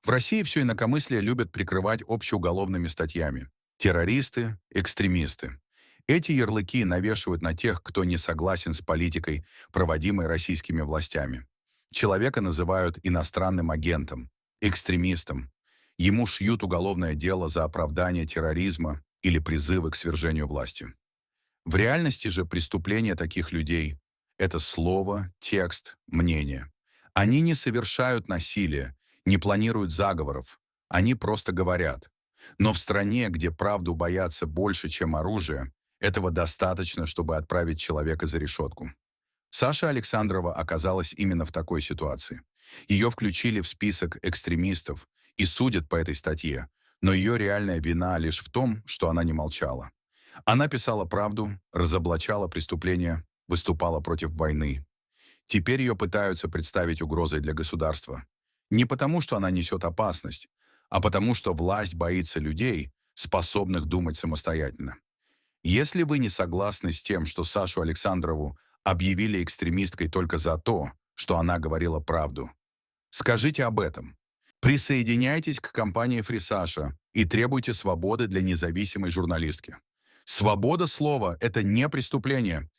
В России все инакомыслие любят прикрывать общеуголовными статьями. Террористы, экстремисты. Эти ярлыки навешивают на тех, кто не согласен с политикой, проводимой российскими властями. Человека называют иностранным агентом, экстремистом. Ему шьют уголовное дело за оправдание терроризма или призывы к свержению власти. В реальности же преступления таких людей– это слово, текст, мнение. Они не совершают насилия, не планируют заговоров, они просто говорят. Но в стране, где правду боятся больше, чем оружие, этого достаточно, чтобы отправить человека за решетку. Саша Александрова оказалась именно в такой ситуации. Ее включили в список экстремистов и судят по этой статье, но ее реальная вина лишь в том, что она не молчала. Она писала правду, разоблачала преступления, выступала против войны. Теперь ее пытаются представить угрозой для государства. Не потому, что она несет опасность, а потому, что власть боится людей, способных думать самостоятельно. Если вы не согласны с тем, что Сашу Александрову объявили экстремисткой только за то, что она говорила правду, скажите об этом. Присоединяйтесь к компании Free Sasha и требуйте свободы для независимой журналистки. Свобода слова– это не преступление.